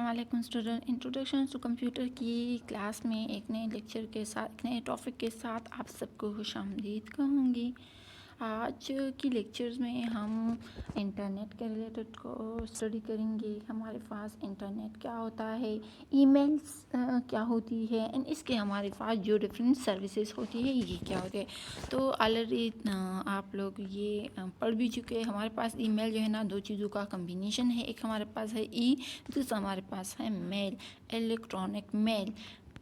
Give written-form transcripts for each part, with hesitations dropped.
السلام علیکم student, introduction to computer کی کلاس میں ایک نئے لیکچر کے ساتھ ایک نئے ٹاپک کے ساتھ آپ سب کو خوش آمدید کہوں گی۔ آج کی لیکچرز میں ہم انٹرنیٹ کے ریلیٹڈ کو اسٹڈی کریں گے۔ ہمارے پاس انٹرنیٹ کیا ہوتا ہے، ای میلز کیا ہوتی ہے، اینڈ اس کے ہمارے پاس جو ڈفرینٹ سروسز ہوتی ہے یہ کیا ہوتے ہیں۔ تو آلریڈی آپ لوگ یہ پڑھ بھی چکے ہیں۔ ہمارے پاس ای میل جو ہے نا دو چیزوں کا کمبینیشن ہے، ایک ہمارے پاس ہے ای، دوسرا ہمارے پاس ہے میل، الیکٹرانک میل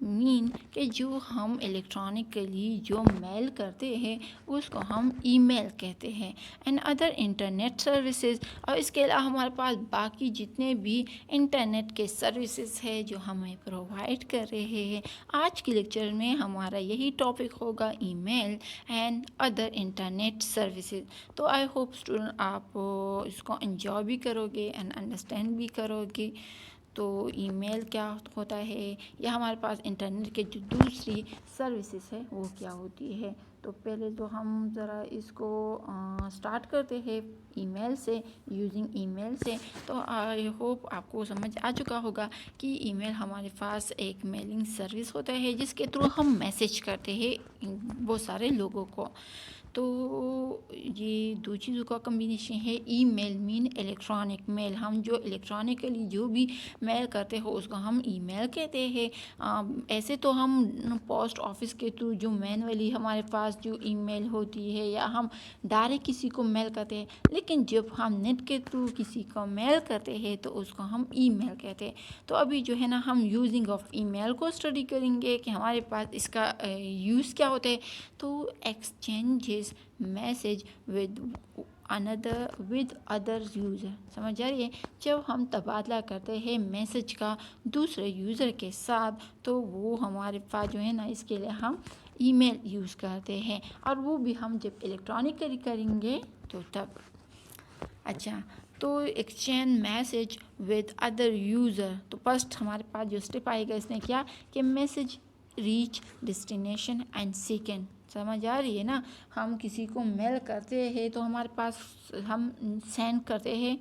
مین کہ جو ہم الیکٹرانکلی جو میل کرتے ہیں اس کو ہم ای میل کہتے ہیں، اینڈ ادر انٹرنیٹ سروسز۔ اور اس کے علاوہ ہمارے پاس باقی جتنے بھی انٹرنیٹ کے سروسز ہیں جو ہمیں پرووائڈ کر رہے ہیں۔ آج کی لیکچر میں ہمارا یہی ٹاپک ہوگا، email and other internet services. تو آئی ہوپ اسٹوڈنٹ آپ اس کو انجوائے بھی کرو گے اینڈ انڈرسٹینڈ بھی کرو گے۔ تو ای میل کیا ہوتا ہے یا ہمارے پاس انٹرنیٹ کے جو دوسری سروسز ہے وہ کیا ہوتی ہے۔ تو پہلے تو ہم ذرا اس کو سٹارٹ کرتے ہیں ای میل سے، یوزنگ ای میل سے۔ تو آئی ہوپ آپ کو سمجھ آ چکا ہوگا کہ ای میل ہمارے پاس ایک میلنگ سروس ہوتا ہے جس کے تھرو ہم میسج کرتے ہیں بہت سارے لوگوں کو۔ تو یہ دو چیزوں کا کمبینیشن ہے، ای میل مین الیکٹرانک میل۔ ہم جو الیکٹرانکلی جو بھی میل کرتے ہو اس کو ہم ای میل کہتے ہیں۔ ایسے تو ہم پوسٹ آفس کے تھرو جو مینولی ہمارے پاس جو ای میل ہوتی ہے یا ہم ڈائریکٹ کسی کو میل کرتے ہیں، لیکن جب ہم نیٹ کے تھرو کسی کو میل کرتے ہیں تو اس کو ہم ای میل کہتے ہیں۔ تو ابھی جو ہے نا ہم یوزنگ آف ای میل کو اسٹڈی کریں گے کہ ہمارے پاس اس کا یوز کیا ہوتا ہے۔ تو exchanges message with other user, سمجھ آ رہی ہے؟ جب ہم تبادلہ کرتے ہیں میسج کا دوسرے یوزر کے ساتھ تو وہ ہمارے پاس جو ہے نا اس کے لیے ہم ای میل یوز کرتے ہیں، اور وہ بھی ہم جب الیکٹرانکلی کریں گے تو تب۔ اچھا، تو exchange message with other user, تو فرسٹ ہمارے پاس جو اسٹیپ آئے گا اس میں کیا کہ message reach destination and second, سمجھ آ رہی ہے نا؟ ہم کسی کو میل کرتے ہیں تو ہمارے پاس ہم سینڈ کرتے ہیں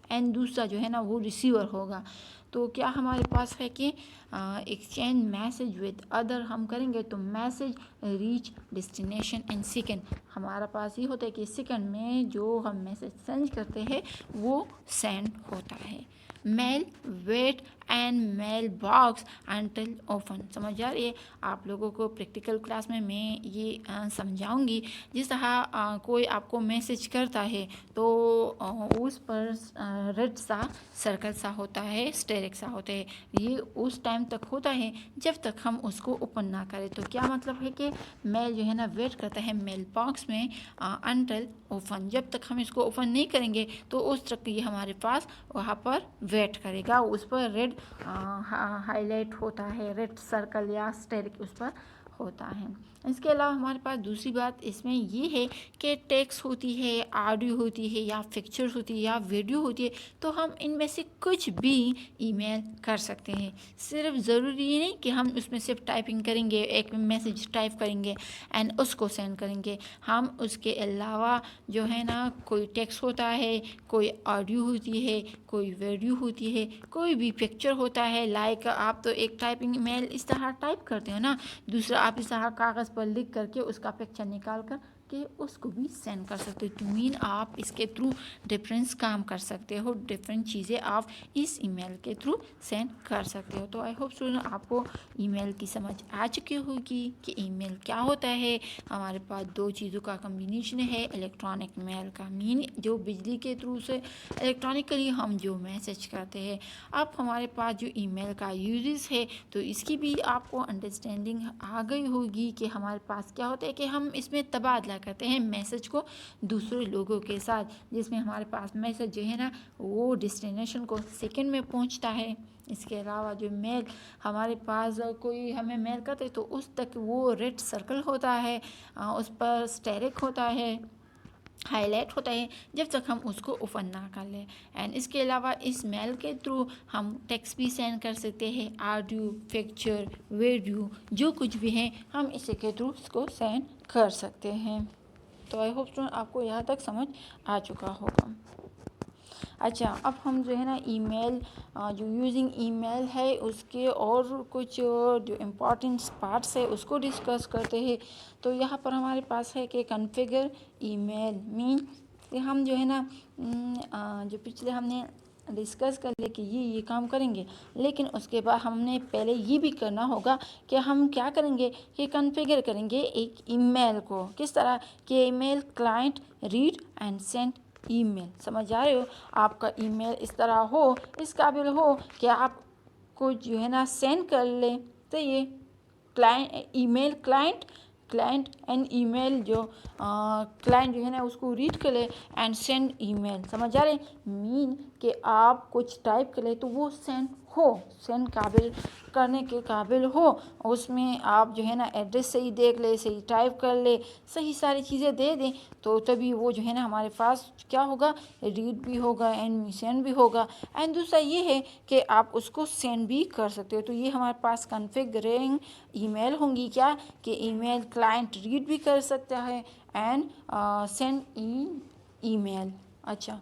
اینڈ دوسرا جو ہے نا وہ ریسیور ہوگا۔ تو کیا ہمارے پاس ہے کہ ایکسچینج میسج ود ادر ہم کریں گے تو message reach destination and second, ہمارا پاس یہ ہوتا ہے کہ سیکنڈ میں جو ہم میسج سینڈ کرتے ہیں وہ سینڈ ہوتا ہے۔ Mail wait and mailbox until open, سمجھ آ رہی ہے؟ آپ لوگوں کو پریکٹیکل کلاس میں یہ سمجھاؤں گی۔ جس طرح کوئی آپ کو میسج کرتا ہے تو اس پر ریڈ سا سرکل سا ہوتا ہے، اسٹیرک سا ہوتا ہے، یہ اس ٹائم تک ہوتا ہے جب تک ہم اس کو اوپن نہ کریں۔ تو کیا مطلب ہے کہ میل جو ہے نا ویٹ کرتا ہے میل باکس میں انٹل اوپن، جب تک ہم اس کو اوپن نہیں کریں گے تو اس تک یہ ہمارے پاس وہاں پر ویٹ کرے گا، اس پر ریڈ ہائی لائٹ ہوتا ہے، ریڈ سرکل یا اسٹیرک اس پر ہوتا ہے۔ اس کے علاوہ ہمارے پاس دوسری بات اس میں یہ ہے کہ ٹیکسٹ ہوتی ہے، آڈیو ہوتی ہے یا پکچر ہوتی ہے یا ویڈیو ہوتی ہے، تو ہم ان میں سے کچھ بھی ای میل کر سکتے ہیں۔ صرف ضروری یہ نہیں کہ ہم اس میں صرف ٹائپنگ کریں گے، ایک میسج ٹائپ کریں گے اینڈ اس کو سینڈ کریں گے۔ ہم اس کے علاوہ جو ہے نا کوئی ٹیکسٹ ہوتا ہے، کوئی آڈیو ہوتی ہے، کوئی ویڈیو ہوتی ہے، کوئی بھی پکچر ہوتا ہے، لائک آپ تو ایک ٹائپنگ میل اس طرح ٹائپ کرتے ہو نا، دوسرا آپ اس طرح کاغذ پر لکھ کر کے اس کا پکچر نکال کر کہ اس کو بھی سینڈ کر سکتے ہو۔ تو مین آپ اس کے تھرو ڈفرینس کام کر سکتے ہو، ڈفرینٹ چیزیں آپ اس ای میل کے تھرو سینڈ کر سکتے ہو۔ تو آئی ہوپ اسٹوڈنٹ آپ کو ای میل کی سمجھ آ چکی ہوگی کہ ای میل کیا ہوتا ہے۔ ہمارے پاس دو چیزوں کا کمبینیشن ہے، الیکٹرانک میل کا مین جو بجلی کے تھرو سے الیکٹرانکلی ہم جو میسج کرتے ہیں۔ اب ہمارے پاس جو ای میل کا یوزز ہے تو اس کی بھی آپ کو انڈرسٹینڈنگ آ گئی ہوگی کہ ہمارے پاس کیا ہوتا ہے کہ ہم اس میں تبادلہ کرتے ہیں میسج کو دوسرے لوگوں کے ساتھ، جس میں ہمارے پاس میسج جو ہے نا وہ ڈیسٹینیشن کو سیکنڈ میں پہنچتا ہے۔ اس کے علاوہ جو میل ہمارے پاس کوئی ہمیں میل کرتے تو اس تک وہ ریڈ سرکل ہوتا ہے، اس پر اسٹیرک ہوتا ہے، ہائی لائٹ ہوتا ہے، جب تک ہم اس کو اوپن نہ کر لیں۔ اینڈ اس کے علاوہ اس میل کے تھرو ہم ٹیکسٹ بھی سینڈ کر سکتے ہیں، آڈیو، پکچر، ویڈیو جو کچھ بھی ہے ہم اسی کے تھرو اس کو سینڈ کر سکتے ہیں۔ تو آئی ہوپ آپ کو یہاں تک سمجھ آ چکا ہوگا۔ اچھا، اب ہم جو ہے نا ای میل جو یوزنگ ای میل ہے اس کے اور کچھ جو امپورٹنٹ پارٹس ہے اس کو ڈسکس کرتے ہیں. تو یہاں پر ہمارے پاس ہے کہ کنفیگر ای میل مین کہ ہم جو ہے نا جو پچھلے ہم نے ڈسکس کر لے کہ یہ کام کریں گے، لیکن اس کے بعد ہم نے پہلے یہ بھی کرنا ہوگا کہ ہم کیا کریں گے کہ کنفیگر کریں گے ایک ای میل کو. کس طرح کہ ای میل کلائنٹ ریڈ اینڈ سینڈ ای میل. سمجھ آ رہے ہو؟ آپ کا ای میل اس طرح ہو، اس قابل ہو کہ آپ کو جو ہے نا سینڈ کر لیں. تو یہ ای میل کلائنٹ اینڈ ای میل جو کلائنٹ جو ہے نا اس کو ریڈ کر لے اینڈ سینڈ ای میل. سمجھ آ رہے مین کہ آپ کچھ ٹائپ کر لے تو وہ سینڈ قابل کرنے کے قابل ہو. اس میں آپ جو ہے نا ایڈریس صحیح دیکھ لے، صحیح ٹائپ کر لے، صحیح ساری چیزیں دے دیں تو تبھی وہ جو ہے نا ہمارے پاس کیا ہوگا، ریڈ بھی ہوگا اینڈ سینڈ بھی ہوگا. اینڈ دوسرا یہ ہے کہ آپ اس کو سینڈ بھی کر سکتے ہو. تو یہ ہمارے پاس کنفیگرنگ ای میل ہوں گی کیا کہ ای میل کلائنٹ ریڈ بھی کر سکتا ہے اینڈ سینڈ ای میل. اچھا،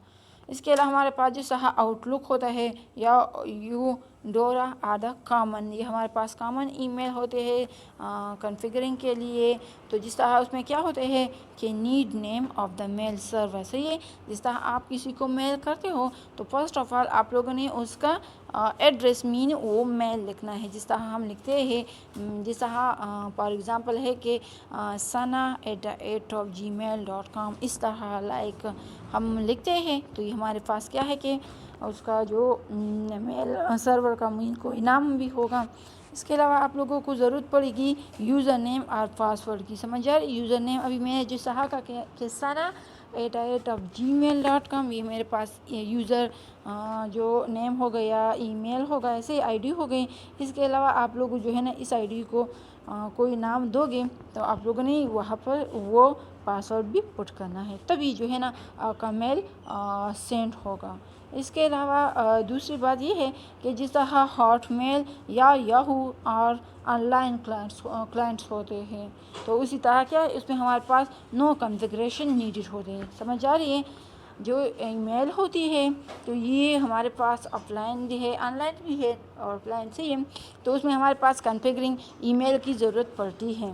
اس کے علاوہ ہمارے پاس جیسا آؤٹ لک ہوتا ہے یا ڈورا آدھا کامن، یہ ہمارے پاس کامن ای میل ہوتے ہیں کنفیگرنگ کے لیے. تو جس طرح اس میں کیا ہوتے ہیں کہ نیڈ نیم آف دا میل سرور. صحیح ہے، جس طرح آپ کسی کو میل کرتے ہو تو فرسٹ آف آل آپ لوگوں نے اس کا ایڈریس مین وہ میل لکھنا ہے. جس طرح ہم لکھتے ہیں، جس طرح فار ایگزامپل ہے کہ sana@gmail.com، اس طرح لائک ہم لکھتے ہیں. تو یہ ہمارے پاس کیا ہے کہ اس کا جو میل سرور کا مین کوئی نام بھی ہوگا. اس کے علاوہ آپ لوگوں کو ضرورت پڑے گی یوزر نیم اور پاسورڈ کی. سمجھ آ رہی؟ یوزر نیم ابھی میں نے جو کہا کہ sana@gmail.com، یہ میرے پاس یوزر جو نیم ہو گیا، ای میل ہوگا، ایسے آئی ڈی ہو گئی. اس کے علاوہ آپ لوگ جو ہے نا اس آئی ڈی کو کوئی نام دو گے تو آپ لوگوں نے وہاں پر وہ پاسورڈ بھی پٹ کرنا ہے، تبھی جو ہے نا آپ کا میل سینڈ ہوگا. اس کے علاوہ دوسری بات یہ ہے کہ جس طرح ہاٹ میل یا یاہو اور آن لائن کلائنٹس ہوتے ہیں تو اسی طرح کیا ہے اس میں ہمارے پاس نو کنفیگریشن نیڈڈ ہوتے ہیں. سمجھ آ رہی ہے؟ جو ای میل ہوتی ہے تو یہ ہمارے پاس آف لائن بھی ہے، آن لائن بھی ہے اور آف لائن سے ہی، تو اس میں ہمارے پاس کنفیگرنگ ای میل کی ضرورت پڑتی ہے.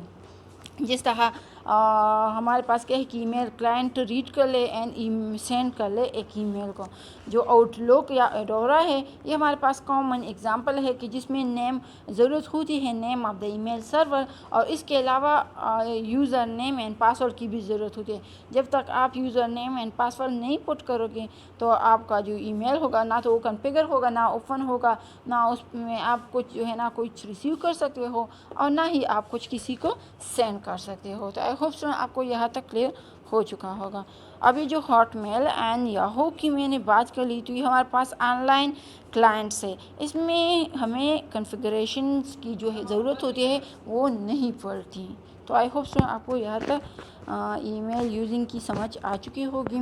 جس طرح ہمارے پاس کیا ہے کہ ای میل کلائنٹ ریڈ کر لے اینڈ سینڈ کر لے ایک ای میل کو. جو آؤٹ لک یا ایڈورا ہے یہ ہمارے پاس کامن ایگزامپل ہے کہ جس میں نیم ضرورت ہوتی ہے، نیم آف دا ای میل سرور، اور اس کے علاوہ یوزر نیم اینڈ پاسورڈ کی بھی ضرورت ہوتی ہے. جب تک آپ یوزر نیم اینڈ پاسورڈ نہیں پٹ کرو گے تو آپ کا جو ای میل ہوگا نہ تو وہ کنفیگر ہوگا، نہ اوپن ہوگا، نہ اس میں آپ کچھ جو ہے نا کچھ ریسیو کر سکتے ہو اور نہ ہی آپ کچھ کسی کو سینڈ کر سکتے ہو. تو آئی ہوپ سو آپ کو یہاں تک کلیئر ہو چکا ہوگا. ابھی جو ہاٹ میل اینڈ یاہو کی میں نے بات کر لی تو یہ ہمارے پاس آن لائن کلائنٹس ہے. اس میں ہمیں کنفیگریشنز کی جو ہے ضرورت ہوتی ہے وہ نہیں پڑتی. تو آئی ہوپ سو آپ کو یہاں تک ای میل یوزنگ کی سمجھ آ چکی ہوگی.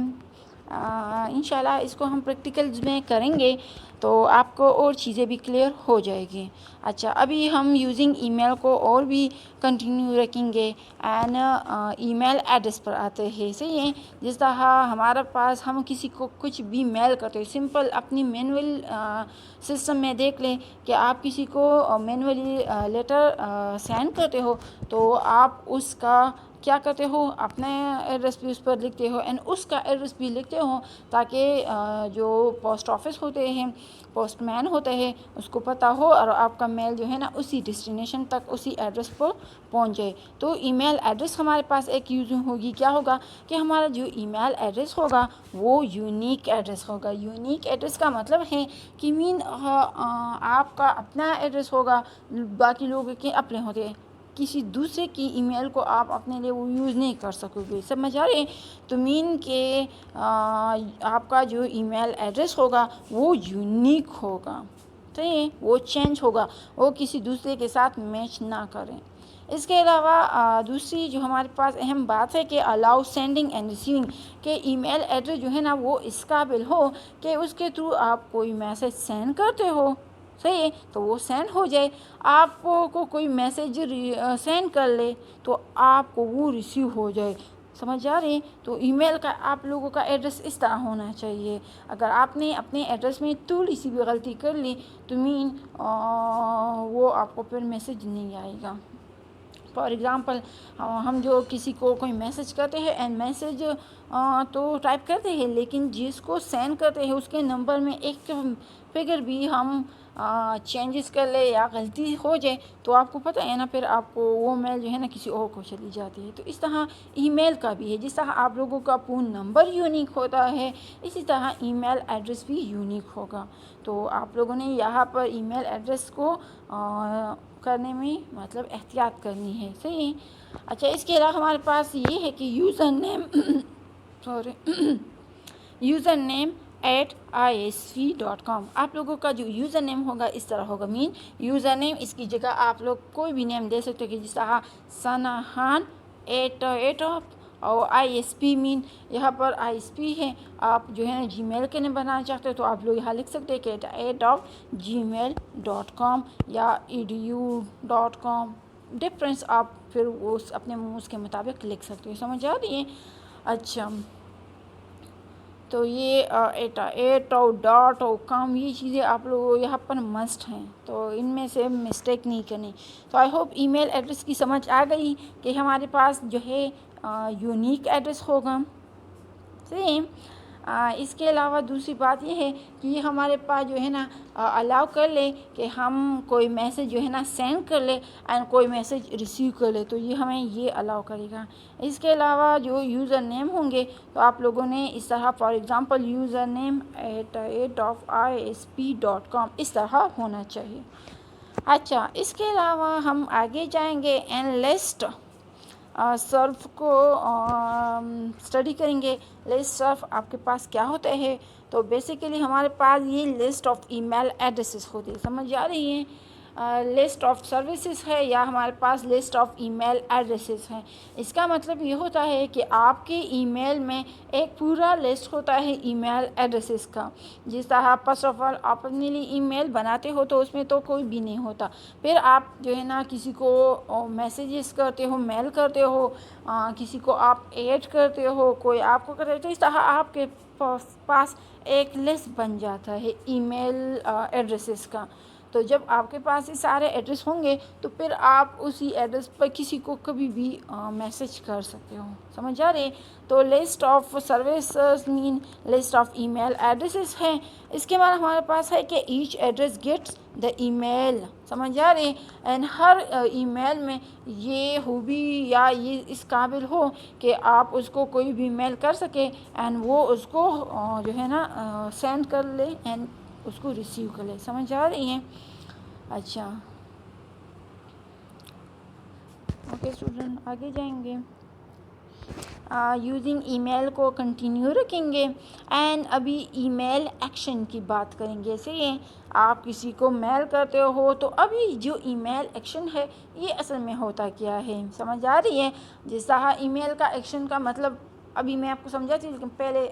انشاءاللہ اس کو ہم پریکٹیکلز میں کریں گے تو آپ کو اور چیزیں بھی کلیئر ہو جائے گی. اچھا، ابھی ہم یوزنگ ای میل کو اور بھی کنٹینیو رکھیں گے اینڈ ای میل ایڈریس پر آتے ہیں. صحیح ہے، جس طرح ہمارے پاس ہم کسی کو کچھ بھی میل کرتے ہیں، سمپل اپنی مینول سسٹم میں دیکھ لیں کہ آپ کسی کو مینولی لیٹر سینڈ کرتے ہو تو آپ اس کا کیا کرتے ہو، اپنے ایڈریس بھی اس پر لکھتے ہو اینڈ اس کا ایڈریس بھی لکھتے ہو تاکہ جو پوسٹ آفس ہوتے ہیں، پوسٹ مین ہوتے ہیں، اس کو پتہ ہو اور آپ کا میل جو ہے نا اسی ڈیسٹینیشن تک اسی ایڈریس پر پہنچ جائے. تو ای میل ایڈریس ہمارے پاس ایک یوزنگ ہوگی، کیا ہوگا کہ ہمارا جو ای میل ایڈریس ہوگا وہ یونیک ایڈریس ہوگا. یونیک ایڈریس کا مطلب ہے کہ آپ کا اپنا ایڈریس ہوگا، باقی لوگوں کے اپنے ہوتے ہیں، کسی دوسرے کی ای میل کو آپ اپنے لیے وہ یوز نہیں کر سکو گے. سمجھ آ رہے؟ تو مین کہ آپ کا جو ای میل ایڈریس ہوگا وہ یونیک ہوگا. صحیح ہے، وہ چینج ہوگا، وہ کسی دوسرے کے ساتھ میچ نہ کریں. اس کے علاوہ دوسری جو ہمارے پاس اہم بات ہے کہ الاؤ سینڈنگ اینڈ ریسیونگ، کہ ای میل ایڈریس جو ہے نا وہ اس قابل ہو کہ اس کے تھرو آپ کوئی میسج سینڈ کرتے ہو. صحیح ہے، تو وہ سینڈ ہو جائے. آپ کو کوئی میسج سینڈ کر لے تو آپ کو وہ ریسیو ہو جائے. سمجھ آ رہے ہیں؟ تو ای میل کا آپ لوگوں کا ایڈریس اس طرح ہونا چاہیے. اگر آپ نے اپنے ایڈریس میں تھوڑی سی بھی غلطی کر لی تو وہ آپ کو پھر میسج نہیں آئے گا. فار ایگزامپل ہم جو کسی کو کوئی میسج کرتے ہیں اینڈ میسج تو ٹائپ کرتے ہیں، لیکن جس کو سینڈ کرتے ہیں اس کے نمبر میں ایک فگر بھی ہم چینجز کر لے یا غلطی ہو جائے تو آپ کو پتہ ہے نا، پھر آپ کو وہ میل جو ہے نا کسی اور کو چلی جاتی ہے. تو اس طرح ای میل کا بھی ہے. جس طرح آپ لوگوں کا فون نمبر یونیک ہوتا ہے، اسی طرح ای میل ایڈریس بھی یونیک ہوگا. تو آپ لوگوں نے یہاں پر ای میل ایڈریس کو کرنے میں مطلب احتیاط کرنی ہے. صحیح. اچھا، اس کے علاوہ ہمارے پاس یہ ہے کہ یوزر نیم @isv.com. آپ لوگوں کا جو یوزر نیم ہوگا اس طرح ہوگا. یوزر نیم اس کی جگہ آپ لوگ کوئی بھی نیم دے سکتے ہو، کہ جس طرح سناحان اور ISP یہاں پر ISP ہے. آپ جو ہے نا جی میل کے نیم بنانا چاہتے ہو تو آپ لوگ یہاں لکھ سکتے ہیں کہ @gmail.com یا edu.com. ڈفرینس آپ پھر اپنے منہ کے مطابق لکھ سکتے ہو. سمجھ آ رہی ہے؟ اچھا، تو یہ .com یہ چیزیں آپ لوگ یہاں پر مسٹ ہیں، تو ان میں سے مسٹیک نہیں کرنی. تو I hope E mail address کی سمجھ آ گئی کہ ہمارے پاس جو ہے یونیک ایڈریس ہوگا. صحیح. اس کے علاوہ دوسری بات یہ ہے کہ یہ ہمارے پاس جو ہے نا الاؤ کر لے کہ ہم کوئی میسج جو ہے نا سینڈ کر لے اینڈ کوئی میسج ریسیو کر لے، تو یہ ہمیں یہ الاؤ کرے گا. اس کے علاوہ جو یوزر نیم ہوں گے تو آپ لوگوں نے اس طرح for example user name @isp.com اس طرح ہونا چاہیے. اچھا، اس کے علاوہ ہم آگے جائیں گے اینڈ لسٹ سرف کو اسٹڈی کریں گے. لسٹ سرف آپ کے پاس کیا ہوتا ہے؟ تو بیسیکلی ہمارے پاس یہ list of email addresses ہوتی ہے. سمجھ آ رہی ہیں؟ لسٹ آف سروسز ہے یا ہمارے پاس list of email addresses ہیں. اس کا مطلب یہ ہوتا ہے کہ آپ کے ای میل میں ایک پورا لسٹ ہوتا ہے ای میل ایڈریسز کا. جس طرح فرسٹ آف آل آپ اپنے لیے ای میل بناتے ہو تو اس میں تو کوئی بھی نہیں ہوتا. پھر آپ جو ہے نا کسی کو میسیجز کرتے ہو، میل کرتے ہو، کسی کو آپ ایڈ کرتے ہو، کوئی آپ کو کرتے ہو، تو اس طرح آپ کے پاس ایک لسٹ بن جاتا ہے ای میل ایڈریسز کا. تو جب آپ کے پاس یہ سارے ایڈریس ہوں گے تو پھر آپ اسی ایڈریس پر کسی کو کبھی بھی میسج کر سکتے ہو. سمجھ آ رہے؟ تو list of services list of email addresses ہیں. اس کے بعد ہمارے پاس ہے کہ each address gets the email. سمجھ آ رہے؟ اینڈ ہر ای میل میں یہ خوبی یا یہ اس قابل ہو کہ آپ اس کو کوئی بھی میل کر سکے اینڈ وہ اس کو جو ہے نا سینڈ کر لے اینڈ اس کو ریسیو کر لے. سمجھ آ رہی ہیں؟ اچھا، اوکے اسٹوڈنٹ، آگے جائیں گے. یوزنگ ای میل کو کنٹینیو رکھیں گے اینڈ ابھی ای میل ایکشن کی بات کریں گے. جیسے آپ کسی کو میل کرتے ہو تو ابھی جو ای میل ایکشن ہے یہ اصل میں ہوتا کیا ہے. سمجھ آ رہی ہے؟ جس طرح ای میل کا ایکشن کا مطلب ابھی میں آپ کو سمجھاتی ہوں، لیکن پہلے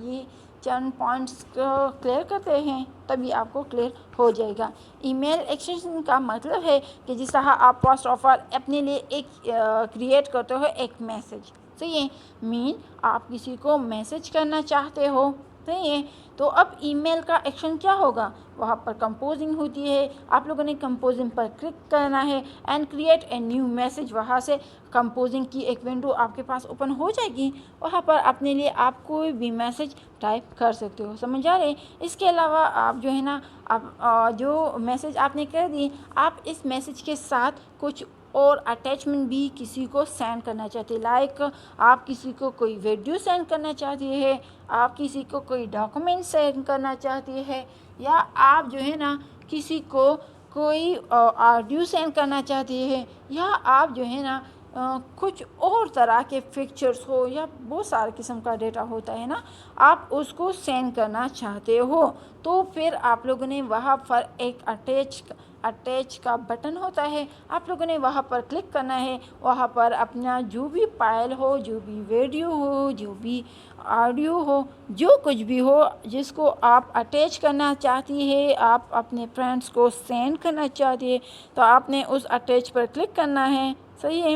یہ چند پوائنٹس کو کلیئر کرتے ہیں تبھی آپ کو کلیئر ہو جائے گا. ای میل ایکشن کا مطلب ہے کہ جس طرح آپ فرسٹ آف آل اپنے لیے ایک کریٹ کرتے ہو ایک میسج. صحیح ہے؟ آپ کسی کو میسج کرنا چاہتے ہو. صحیح ہے؟ تو اب ای میل کا ایکشن کیا ہوگا؟ وہاں پر کمپوزنگ ہوتی ہے. آپ لوگوں نے کمپوزنگ پر کلک کرنا ہے and create a new message. وہاں سے کمپوزنگ کی ایک ونڈو آپ کے پاس اوپن ہو جائے گی. وہاں پر اپنے لیے آپ کوئی بھی میسج ٹائپ کر سکتے ہو. سمجھ آ رہے؟ اس کے علاوہ آپ جو ہے نا جو میسج آپ نے کر دی، آپ اس میسج کے ساتھ کچھ اور اٹیچمنٹ بھی کسی کو سینڈ کرنا چاہتے ہیں. لائک آپ کسی کو کوئی ویڈیو سینڈ کرنا چاہتے ہیں، آپ کسی کو کوئی ڈاکومنٹ سینڈ کرنا چاہتے ہیں، یا آپ جو ہے نا کسی کو کوئی آڈیو سینڈ کرنا چاہتے ہیں، یا آپ جو ہے نا کچھ اور طرح کے پکچرز ہو یا بہت سارے قسم کا ڈیٹا ہوتا ہے نا، آپ اس کو سینڈ کرنا چاہتے ہو. تو پھر آپ لوگوں نے وہاں پر ایک اٹیچ کا بٹن ہوتا ہے. آپ لوگوں نے وہاں پر کلک کرنا ہے. وہاں پر اپنا جو بھی فائل ہو، جو بھی ویڈیو ہو، جو بھی آڈیو ہو، جو کچھ بھی ہو جس کو آپ اٹیچ کرنا چاہتی ہے، آپ اپنے فرینڈس کو سینڈ کرنا چاہتی ہے، تو آپ نے اس اٹیچ پر کلک کرنا ہے. صحیح ہے؟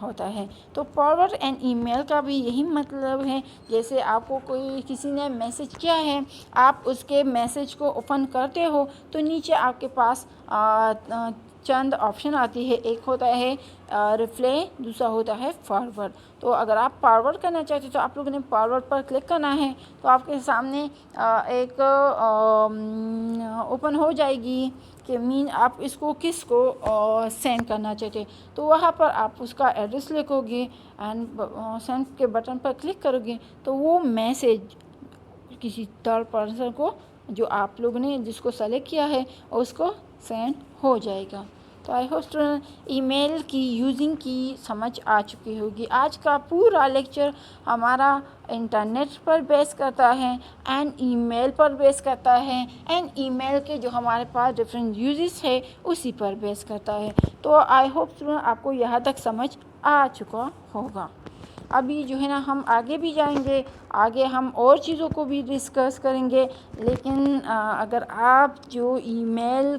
ہوتا ہے۔ تو فارورڈ این ای میل کا بھی یہی مطلب ہے، جیسے آپ کو کوئی کسی نے میسج کیا ہے، آپ اس کے میسج کو اوپن کرتے ہو تو نیچے آپ کے پاس چند آپشن آتی ہے، ایک ہوتا ہے ریپلائی، دوسرا ہوتا ہے فارورڈ۔ تو اگر آپ فارورڈ کرنا چاہتے ہیں تو آپ لوگوں نے فارورڈ پر کلک کرنا ہے، تو آپ کے سامنے ایک اوپن ہو جائے گی کہ آپ اس کو کس کو سینڈ کرنا چاہتے ہیں، تو وہاں پر آپ اس کا ایڈریس لکھو گے اینڈ سینڈ کے بٹن پر کلک کرو گے تو وہ میسیج کسی تھرڈ پرسن کو، جو آپ لوگوں نے جس کو سلیکٹ کیا ہے، اس کو سینڈ ہو جائے گا۔ تو آئی ہوپ اسٹوڈنٹ ای میل کی یوزنگ کی سمجھ آ چکی ہوگی۔ آج کا پورا لیکچر ہمارا انٹرنیٹ پر بیس کرتا ہے اینڈ ای میل پر بیس کرتا ہے، اینڈ ای میل کے جو ہمارے پاس ڈفرینٹ یوزز ہے اسی پر بیس کرتا ہے۔ تو آئی ہوپ اسٹوڈنٹ آپ کو یہاں تک سمجھ آ چکا ہوگا۔ ابھی جو ہے نا ہم آگے بھی جائیں گے، آگے ہم اور چیزوں کو بھی ڈسکس کریں گے، لیکن اگر آپ جو ای میل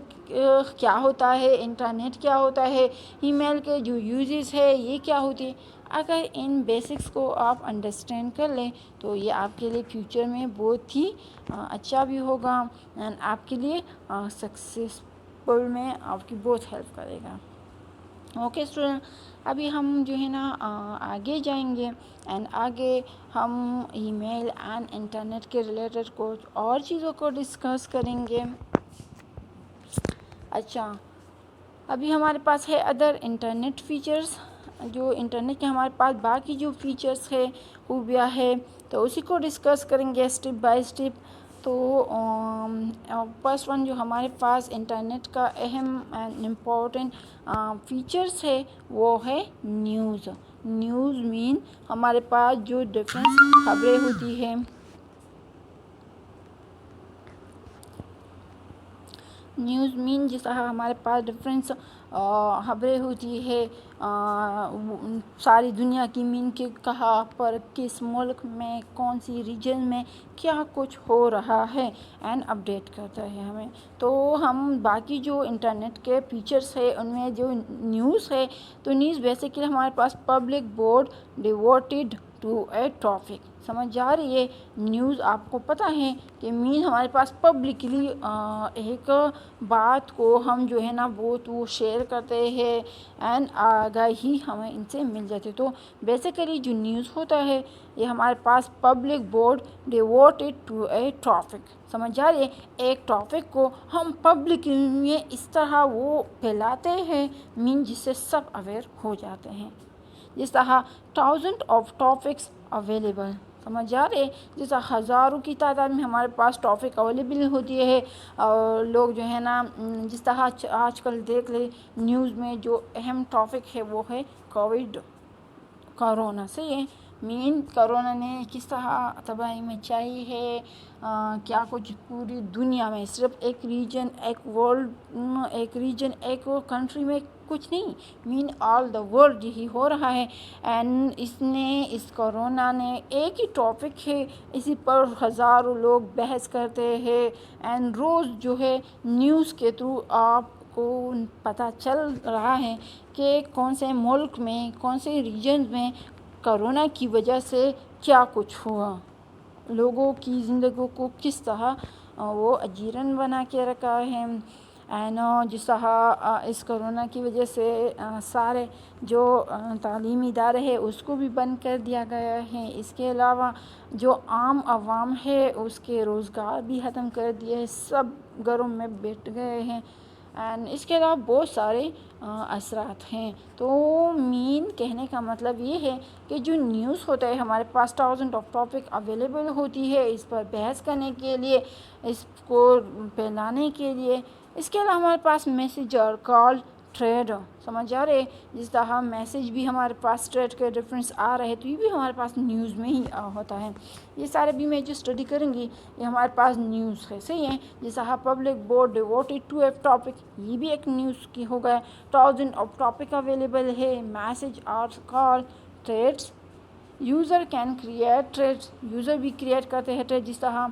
کیا ہوتا ہے، انٹرنیٹ کیا ہوتا ہے، ای میل کے جو یوزز ہے یہ کیا ہوتی ہے، اگر ان بیسکس کو آپ انڈرسٹینڈ کر لیں تو یہ آپ کے لیے فیوچر میں بہت ہی اچھا بھی ہوگا اینڈ آپ کے لیے سکسیسفل میں آپ کی بہت ہیلپ کرے گا۔ اوکے اسٹوڈنٹ، ابھی ہم جو ہے نا آگے جائیں گے اینڈ آگے ہم ای میل اینڈ انٹرنیٹ کے ریلیٹڈ کچھ اور چیزوں کو ڈسکس کریں گے۔ اچھا، ابھی ہمارے پاس ہے ادر انٹرنیٹ فیچرز، جو انٹرنیٹ کے ہمارے پاس باقی جو فیچرز ہے خوبیاں ہے تو اسی کو ڈسکس کریں گے اسٹیپ بائی اسٹیپ۔ تو فرسٹ ون جو ہمارے پاس انٹرنیٹ کا اہم اینڈ امپورٹنٹ فیچرز ہے وہ ہے نیوز۔ نیوز مین ہمارے پاس جو ڈفرینٹ خبریں ہوتی ہیں، نیوز مین جس طرح ہمارے پاس ڈفرینٹ خبریں ہوتی ہے، ساری دنیا کی مین کے کہاں پر کس ملک میں کون سی ریجن میں کیا کچھ ہو رہا ہے اینڈ اپڈیٹ کرتا ہے ہمیں۔ تو ہم باقی جو انٹرنیٹ کے فیچرز ہے ان میں جو نیوز ہے، تو نیوز بیسیکلی ہمارے پاس public board devoted to a topic, سمجھ جا رہی ہے۔ نیوز آپ کو پتہ ہے کہ مین ہمارے پاس پبلکلی ایک بات کو ہم جو ہے نا بہت وہ شیئر کرتے ہیں اینڈ آگاہی ہمیں ان سے مل جاتی ہے۔ تو بیسیکلی جو نیوز ہوتا ہے یہ ہمارے پاس public board devoted to a topic, سمجھ جا رہی ہے۔ ایک ٹاپک کو ہم پبلک میں اس طرح وہ پھیلاتے ہیں مین جس سے سب اویئر ہو جاتے ہیں، جس طرح تھاؤزنڈ آف ٹاپکس اویلیبل، سمجھ جا رہے ہیں، جس طرح ہزاروں کی تعداد میں ہمارے پاس ٹاپک اویلیبل ہوتی ہے، اور لوگ جو ہے نا جس طرح آج کل دیکھ لیں نیوز میں جو اہم ٹاپک ہے وہ ہے کورونا سے یہ مین کرونا نے کس طرح تباہی مچائی ہے، کیا کچھ پوری دنیا میں، صرف ایک ریجن، ایک ورلڈ، ایک ریجن، ایک کنٹری میں کچھ نہیں، مین آل دا ورلڈ یہی ہو رہا ہے۔ اینڈ اس کورونا نے ایک ہی ٹاپک ہے، اسی پر ہزاروں لوگ بحث کرتے ہیں اینڈ روز جو ہے نیوز کے تھرو آپ کو پتہ چل رہا ہے کہ کون سے ملک میں، کون سے ریجن میں کرونا کی وجہ سے کیا کچھ ہوا، لوگوں کی زندگیوں کو کس طرح وہ اجیرن بنا کے رکھا ہے، اینڈ جس طرح اس کرونا کی وجہ سے سارے جو تعلیمی ادارے ہیں اس کو بھی بند کر دیا گیا ہے، اس کے علاوہ جو عام عوام ہے اس کے روزگار بھی ختم کر دیے ہیں، سب گھروں میں بیٹھ گئے ہیں، اینڈ اس کے علاوہ بہت سارے اثرات ہیں۔ تو مین کہنے کا مطلب یہ ہے کہ جو نیوز ہوتا ہے ہمارے پاس تھاؤزنڈ آف ٹاپک اویلیبل ہوتی ہے اس پر بحث کرنے کے لیے، اس کو پھیلانے کے لیے۔ اس کے علاوہ ہمارے پاس میسیج اور کال ٹریڈ، سمجھ آ رہے، جس طرح میسیج بھی ہمارے پاس ٹریڈ کے ریفرنس آ رہے تو یہ بھی ہمارے پاس نیوز میں ہی ہوتا ہے۔ یہ سارے بھی میں جو اسٹڈی کریں گی یہ ہمارے پاس نیوز ہے، صحیح ہے۔ جس طرح public board devoted to a topic, یہ بھی ایک نیوز کی ہو گیا، تھاؤزنڈ آف ٹاپک اویلیبل ہے، میسیج اور call threads, user can create threads, user بھی کریٹ کرتے ہیں ٹریڈ، جس طرح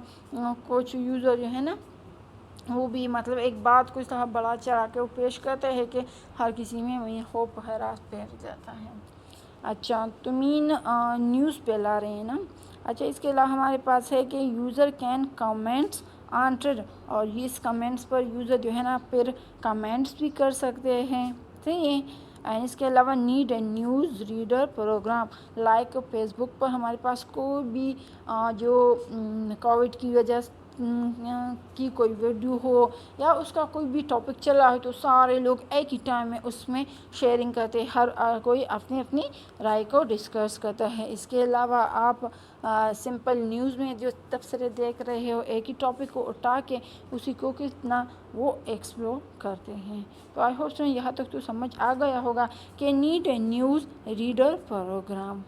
کچھ یوزر جو ہے نا وہ بھی مطلب ایک بات کو اس طرح بڑا چڑھا کے وہ پیش کرتے ہیں کہ ہر کسی میں یہ ہوپ ہراس پھیل جاتا ہے۔ اچھا تمین نیوز پہ لا رہے ہیں نا. اچھا اس کے علاوہ ہمارے پاس ہے کہ یوزر کین کمنٹس آنٹر، اور اس کمنٹس پر یوزر جو ہے نا پھر کمنٹس بھی کر سکتے ہیں. صحیح ہے. اینڈ اس کے علاوہ need a news reader program like Facebook پر ہمارے پاس کوئی بھی جو کووڈ کی وجہ کی کوئی ویڈیو ہو یا اس کا کوئی بھی ٹاپک چل رہا ہے تو سارے لوگ ایک ہی ٹائم میں اس میں شیئرنگ کرتے ہیں، ہر کوئی اپنی اپنی رائے کو ڈسکس کرتا ہے. اس کے علاوہ آپ سمپل نیوز میں جو تبصرے دیکھ رہے ہو ایک ہی ٹاپک کو اٹھا کے اسی کو کتنا وہ ایکسپلور کرتے ہیں. تو آئی ہوپ یہاں تک تو سمجھ آ گیا ہوگا کہ need a news reader program.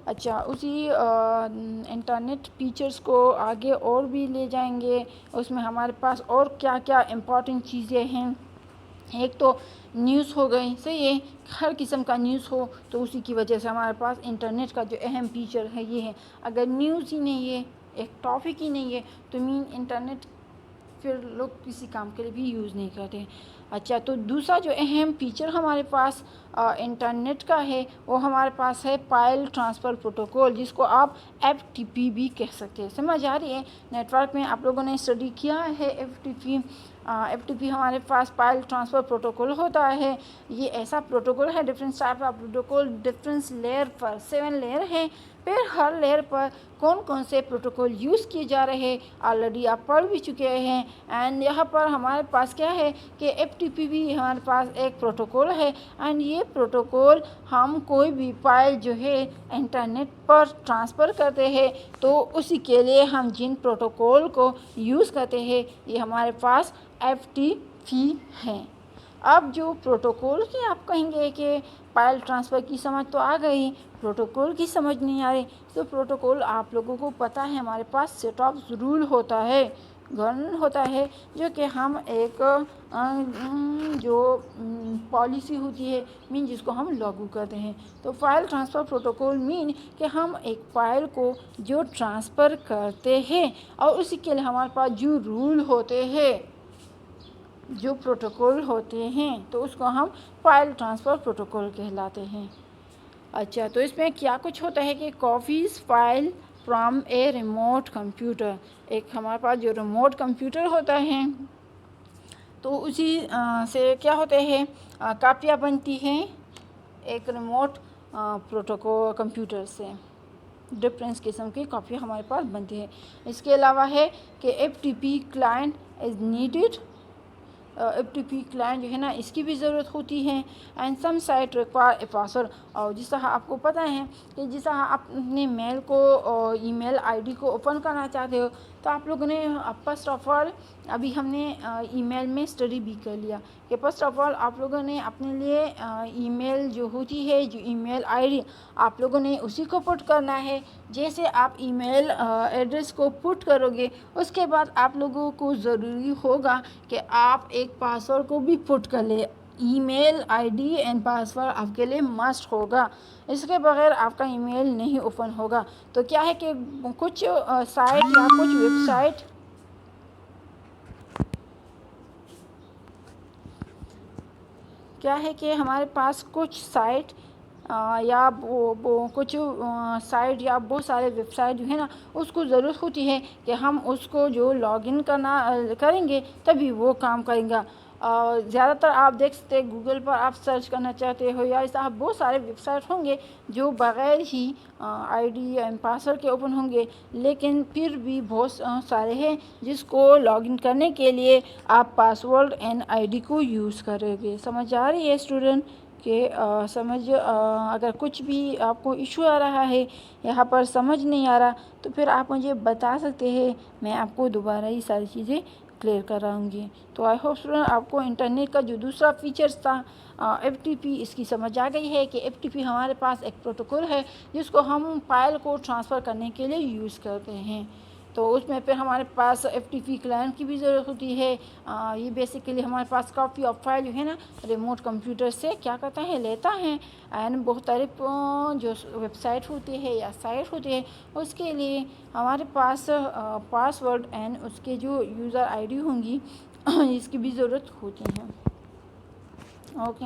اچھا اسی انٹرنیٹ فیچرز کو آگے اور بھی لے جائیں گے. اس میں ہمارے پاس اور کیا کیا امپورٹنٹ چیزیں ہیں. ایک تو نیوز ہو گئی. صحیح ہے. ہر قسم کا نیوز ہو تو اسی کی وجہ سے ہمارے پاس انٹرنیٹ کا جو اہم فیچر ہے یہ ہے. اگر نیوز ہی نہیں ہے، ایک ٹاپک ہی نہیں ہے تو انٹرنیٹ پھر لوگ کسی کام کے لیے بھی یوز نہیں کرتے. اچھا تو دوسرا جو اہم فیچر ہمارے پاس انٹرنیٹ کا ہے وہ ہمارے پاس ہے فائل ٹرانسفر پروٹوکول، جس کو آپ ایف ٹی پی بھی کہہ سکتے ہیں. سمجھ آ رہی ہے. نیٹ ورک میں آپ لوگوں نے اسٹڈی کیا ہے F T P. F T P ہمارے پاس فائل ٹرانسفر پروٹوکول ہوتا ہے. یہ ایسا پروٹوکول ہے، different type of protocol different layer per 7 layer ہیں. پھر ہر لیئر پر کون کون سے پروٹوکول یوز کیے جا رہے ہیں آلریڈی آپ پڑھ بھی چکے ہیں. اینڈ یہاں پر ہمارے پاس کیا ہے کہ ایف ٹی پی بھی ہمارے پاس ایک پروٹوکول ہے. اینڈ یہ پروٹوکول ہم کوئی بھی فائل جو ہے انٹرنیٹ پر ٹرانسفر کرتے ہیں تو اسی کے لیے ہم جن پروٹوکول کو یوز کرتے ہیں یہ ہمارے پاس ایف ٹی پی ہے. اب جو پروٹوکول کی آپ کہیں گے کہ فائل ٹرانسفر کی سمجھ تو آ گئی، پروٹوکول کی سمجھ نہیں آ رہی. تو پروٹوکول آپ لوگوں کو پتہ ہے ہمارے پاس سیٹ آف رول ہوتا ہے، گورنمنٹ ہوتا ہے، جو کہ ہم ایک جو پالیسی ہوتی ہے جس کو ہم لاگو کرتے ہیں. تو فائل ٹرانسفر پروٹوکول کہ ہم ایک فائل کو جو ٹرانسفر کرتے ہیں اور اسی کے لیے ہمارے پاس جو رول ہوتے ہیں، جو پروٹوکول ہوتے ہیں تو اس کو ہم فائل ٹرانسفر پروٹوکول کہلاتے ہیں. اچھا تو اس میں کیا کچھ ہوتا ہے کہ copies file from a remote computer, ایک ہمارے پاس جو ریموٹ کمپیوٹر ہوتا ہے تو اسی سے کیا ہوتے ہیں کاپیاں بنتی ہیں ایک ریموٹ پروٹوکول کمپیوٹر سے. ڈفرینس قسم کی کاپیاں ہمارے پاس بنتی ہیں. اس کے علاوہ ہے کہ F T P client is needed. F T P client جو ہے نا اس کی بھی ضرورت ہوتی ہے. And some site require a password, اور جس طرح آپ کو پتہ ہے کہ جس طرح آپ اپنے میل کو ای میل آئی ڈی کو اوپن کرنا چاہتے ہو تو آپ لوگوں نے فرسٹ آف آل ابھی ہم نے ای میل میں اسٹڈی بھی کر لیا کہ فرسٹ آف آل آپ لوگوں نے اپنے لیے ای میل جو ہوتی ہے، جو ای میل آئی ڈی آپ لوگوں نے اسی کو پٹ کرنا ہے. جیسے آپ ای میل ایڈریس کو پٹ کرو گے اس کے بعد آپ لوگوں کو ضروری ہوگا کہ آپ ایک پاسورڈ کو بھی پٹ کر لیں. ای میل آئی ڈی اینڈ پاسورڈ آپ کے لیے مسٹ ہوگا، اس کے بغیر آپ کا ای میل نہیں اوپن ہوگا. تو کیا ہے کہ کچھ سائٹ یا کچھ ویب سائٹ کیا ہے کہ ہمارے پاس کچھ سائٹ یا کچھ سائٹ یا بہت سارے ویب سائٹ جو ہے نا اس کو ضرورت ہوتی ہے کہ ہم اس کو جو لاگ ان کریں گے تبھی وہ کام کریں گا. زیادہ تر آپ دیکھ سکتے ہیں گوگل پر آپ سرچ کرنا چاہتے ہو یا اس طرح بہت سارے ویب سائٹ ہوں گے جو بغیر ہی آئی ڈی اینڈ پاسورڈ کے اوپن ہوں گے، لیکن پھر بھی بہت سارے ہیں جس کو لاگ ان کرنے کے لیے آپ پاسورڈ اینڈ آئی ڈی کو یوز کریں گے. سمجھ آ رہی ہے اسٹوڈنٹ کہ اگر کچھ بھی آپ کو ایشو آ رہا ہے یہاں پر سمجھ نہیں آ رہا تو پھر آپ مجھے بتا سکتے ہیں، میں آپ کو دوبارہ یہ ساری چیزیں کلیئر کراؤں گی. تو آئی ہوپ اسٹوڈنٹ آپ کو انٹرنیٹ کا جو دوسرا فیچرز تھا ایف ٹی پی اس کی سمجھ آ گئی ہے کہ ایف ٹی پی ہمارے پاس ایک پروٹوکول ہے جس کو ہم فائل کو ٹرانسفر کرنے کے لیے یوز کرتے ہیں. تو اس میں پھر ہمارے پاس ایف ٹی پی کلائنٹ کی بھی ضرورت ہوتی ہے. یہ بیسیکلی ہمارے پاس کاپی آف فائل جو ہے نا ریموٹ کمپیوٹر سے کیا کرتا ہے لیتا ہے. اینڈ مختلف جو ویب سائٹ ہوتی ہے یا سائٹ ہوتی ہے اس کے لیے ہمارے پاس پاسورڈ اینڈ اس کے جو یوزر آئی ڈی ہوں گی اس کی بھی ضرورت ہوتی ہے. Okay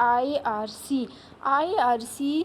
IRC। IRC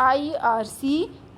IRC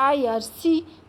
IRC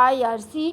IRC,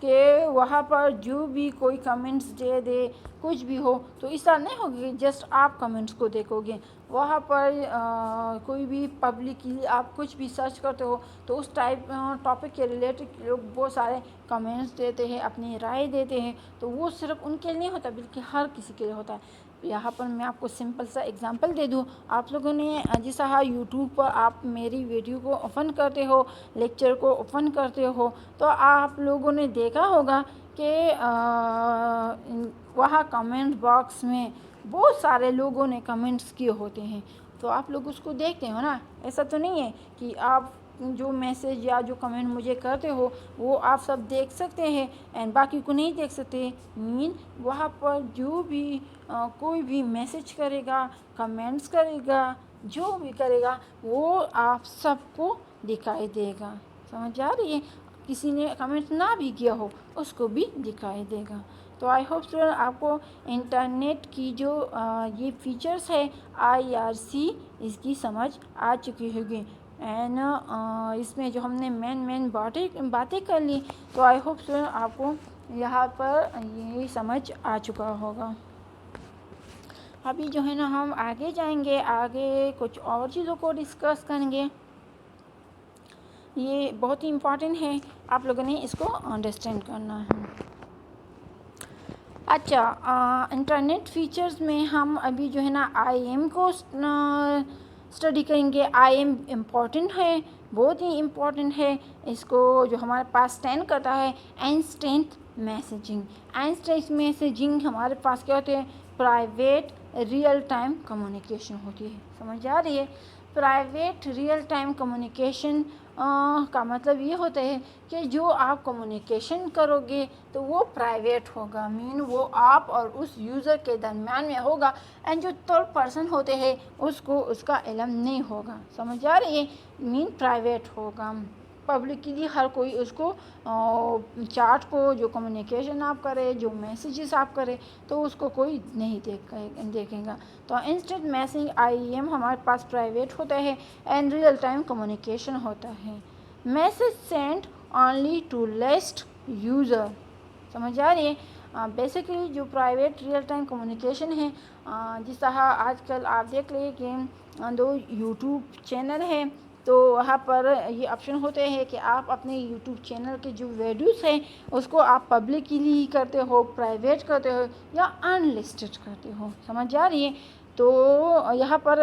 کہ وہاں پر جو بھی کوئی کمنٹس دے دے کچھ بھی ہو تو اس طرح نہیں ہوگی کہ جسٹ آپ کمنٹس کو دیکھو گے. وہاں پر کوئی بھی پبلکلی آپ کچھ بھی سرچ کرتے ہو تو اس ٹاپک کے ریلیٹڈ لوگ بہت سارے کمنٹس دیتے ہیں, اپنی رائے دیتے ہیں, تو وہ صرف ان کے لیے ہوتا ہے بلکہ ہر کسی کے لیے ہوتا ہے. یہاں پر میں آپ کو سمپل سا اگزامپل دے دوں. آپ لوگوں نے جس طرح یوٹیوب پر آپ میری ویڈیو کو اوپن کرتے ہو, لیکچر کو اوپن کرتے ہو, تو آپ لوگوں نے دیکھا ہوگا کہ وہاں کمنٹ باکس میں بہت سارے لوگوں نے کمنٹس کیے ہوتے ہیں, تو آپ لوگ اس کو دیکھتے ہو نا. ایسا تو نہیں ہے کہ آپ جو میسیج یا جو کمنٹ مجھے کرتے ہو وہ آپ سب دیکھ سکتے ہیں اینڈ باقی کو نہیں دیکھ سکتے. وہاں پر جو بھی کوئی بھی میسیج کرے گا, کمنٹس کرے گا, جو بھی کرے گا وہ آپ سب کو دکھائی دے گا. سمجھ آ رہی ہے؟ کسی نے کمنٹ نہ بھی کیا ہو اس کو بھی دکھائی دے گا. تو آئی ہوپ اسٹوڈنٹ آپ کو انٹرنیٹ کی جو یہ فیچرز ہے IRC اس کی سمجھ آ چکی ہوگی. اینڈ اس میں جو ہم نے مین باتیں کر لی, تو آئی ہوپ اسٹوڈنٹ آپ کو یہاں پر یہ سمجھ آ چکا ہوگا. ابھی جو ہے نا ہم آگے جائیں گے, آگے کچھ اور چیزوں کو ڈسکس کریں گے. یہ بہت ہی امپورٹنٹ ہے, آپ لوگوں نے اس کو انڈرسٹینڈ کرنا ہے. اچھا, انٹرنیٹ فیچرز میں ہم ابھی جو ہے نا IM کو اسٹڈی کریں گے. IM امپورٹنٹ ہے, بہت ہی امپورٹنٹ ہے. اس کو جو ہمارے پاس اسٹینڈ کرتا ہے انسٹنٹ میسیجنگ. انسٹنٹ میسیجنگ ہمارے پاس کیا ہوتے ہیں؟ پرائیویٹ ریئل ٹائم کمیونیکیشن ہوتی ہے. سمجھ آ رہی ہے؟ پرائیویٹ ریئل ٹائم کمیونیکیشن کا مطلب یہ ہوتا ہے کہ جو آپ کمیونیکیشن کرو گے تو وہ پرائیویٹ ہوگا, وہ آپ اور اس یوزر کے درمیان میں ہوگا, اینڈ جو تھرڈ پرسن ہوتے ہیں اس کو اس کا علم نہیں ہوگا. سمجھ آ رہی ہے؟ پرائیویٹ ہوگا. پبلکلی ہر کوئی اس کو چیٹ کو جو کمیونیکیشن آپ کرے, جو میسیجز آپ کرے, تو اس کو کوئی نہیں دیکھے گا. تو انسٹنٹ میسیجنگ IM ہمارے پاس پرائیویٹ ہوتا ہے اینڈ ریئل ٹائم کمیونیکیشن ہوتا ہے. Message sent only to list user. سمجھ آ رہی ہے؟ بیسیکلی جو پرائیویٹ ریئل ٹائم کمیونیکیشن ہے, جس طرح آج کل آپ دیکھ لیں کہ دو یوٹیوب چینل ہے, تو وہاں پر یہ آپشن ہوتے ہیں کہ آپ اپنے یوٹیوب چینل کے جو ویڈیوز ہیں اس کو آپ پبلکلی کرتے ہو, پرائیویٹ کرتے ہو یا ان لسٹڈ کرتے ہو. سمجھ آ رہی ہے؟ تو یہاں پر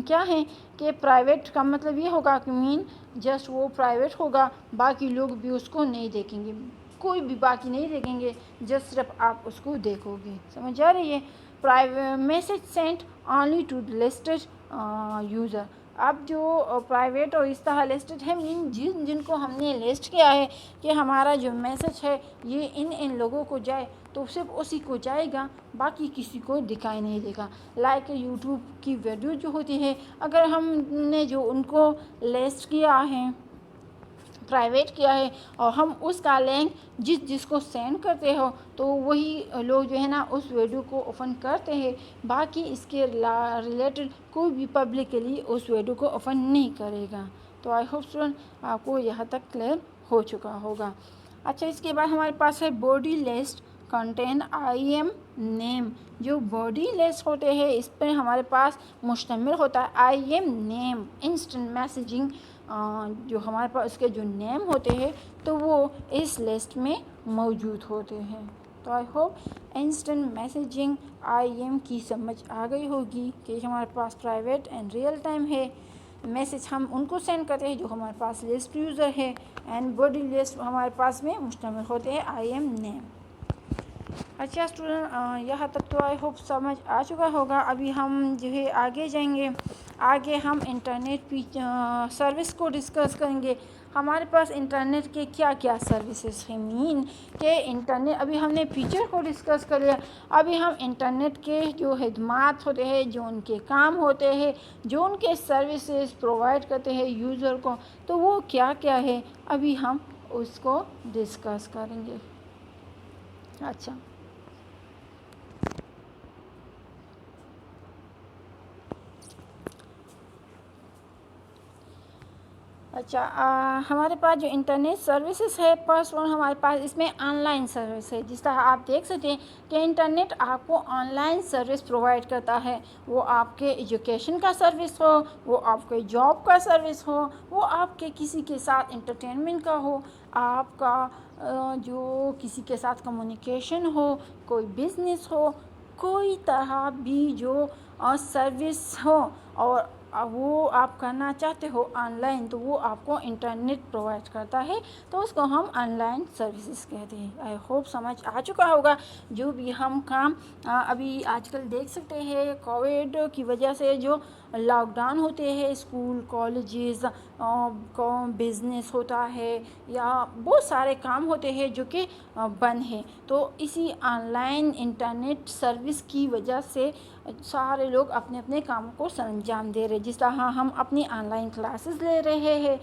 کیا ہے کہ پرائیویٹ کا مطلب یہ ہوگا کہ جسٹ وہ پرائیویٹ ہوگا, باقی لوگ بھی اس کو نہیں دیکھیں گے, کوئی بھی باقی نہیں دیکھیں گے, جسٹ صرف آپ اس کو دیکھو گے. سمجھ آ رہی ہے؟ Message sent only to listed user. اب جو پرائیویٹ اور اس طرح لسٹڈ ہے, جن کو ہم نے لسٹ کیا ہے کہ ہمارا جو میسیج ہے یہ ان لوگوں کو جائے, تو صرف اسی کو جائے گا, باقی کسی کو دکھائی نہیں دے گا. لائک یوٹیوب کی ویڈیو جو ہوتی ہے, اگر ہم نے جو ان کو لسٹ کیا ہے, پرائیویٹ کیا ہے, اور ہم اس کا لنک جس کو سینڈ کرتے ہو تو وہی لوگ جو ہے نا اس ویڈیو کو اوپن کرتے ہیں, باقی اس کے ریلیٹڈ کوئی بھی پبلکلی اس ویڈیو کو اوپن نہیں کرے گا. تو آئی ہوپ اسٹوڈنٹ آپ کو یہاں تک کلیئر ہو چکا ہوگا. اچھا, اس کے بعد ہمارے پاس ہے باڈی لسٹ کنٹین IM نیم. جو باڈی لسٹ ہوتے ہیں اس پہ ہمارے پاس مشتمل ہوتا ہے IM نیم. انسٹنٹ میسیجنگ جو ہمارے پاس اس کے جو نیم ہوتے ہیں تو وہ اس لسٹ میں موجود ہوتے ہیں. تو I hope instant messaging IM کی سمجھ آ گئی ہوگی کہ ہمارے پاس پرائیویٹ اینڈ ریئل ٹائم ہے. میسیج ہم ان کو سینڈ کرتے ہیں جو ہمارے پاس لسٹ یوزر ہے, اینڈ باڈی لسٹ ہمارے پاس میں مشتمل ہوتے ہیں IM نیم. اچھا اسٹوڈنٹ, یہاں تک تو آئی ہوپ سمجھ آ چکا ہوگا. ابھی ہم جو ہے آگے جائیں گے, آگے ہم انٹرنیٹ سروس کو ڈسکس کریں گے. ہمارے پاس انٹرنیٹ کے کیا کیا سروسز ہیں, کہ انٹرنیٹ ابھی ہم نے فیچر کو ڈسکس کر لیا. ابھی ہم انٹرنیٹ کے جو خدمات ہوتے ہیں, جو ان کے کام ہوتے ہیں, جو ان کے سروسز پرووائڈ کرتے ہیں یوزر کو, تو وہ کیا کیا ہے ابھی ہم اس کو ڈسکس کریں گے. اچھا, اچھا ہمارے پاس جو انٹرنیٹ سروسز ہے فرسٹ ون ہمارے پاس اس میں آن لائن سروس ہے. جس طرح آپ دیکھ سکتے ہیں کہ انٹرنیٹ آپ کو آن لائن سروس پرووائڈ کرتا ہے. وہ آپ کے ایجوکیشن کا سروس ہو, وہ آپ کے جاب کا سروس ہو, وہ آپ کے کسی کے ساتھ انٹرٹینمنٹ کا ہو, آپ کا جو کسی کے ساتھ کمیونیکیشن ہو, کوئی بزنس ہو, کوئی طرح بھی جو سروس ہو اور وہ آپ کرنا چاہتے ہو آن لائن, تو وہ آپ کو انٹرنیٹ پرووائڈ کرتا ہے. تو اس کو ہم آن لائن سروسز کہتے ہیں. آئی ہوپ سمجھ آ چکا ہوگا. جو بھی ہم کام ابھی آج کل دیکھ سکتے ہیں کووڈ کی وجہ سے جو لاک ڈاؤن ہوتے ہیں, اسکول کالجز بزنس ہوتا ہے یا بہت سارے کام ہوتے ہیں جو کہ بند ہیں, تو اسی آن لائن انٹرنیٹ سروس کی وجہ سے سارے لوگ اپنے اپنے کاموں کو سر انجام دے رہے. جس طرح ہم اپنی آن لائن کلاسز لے رہے ہیں,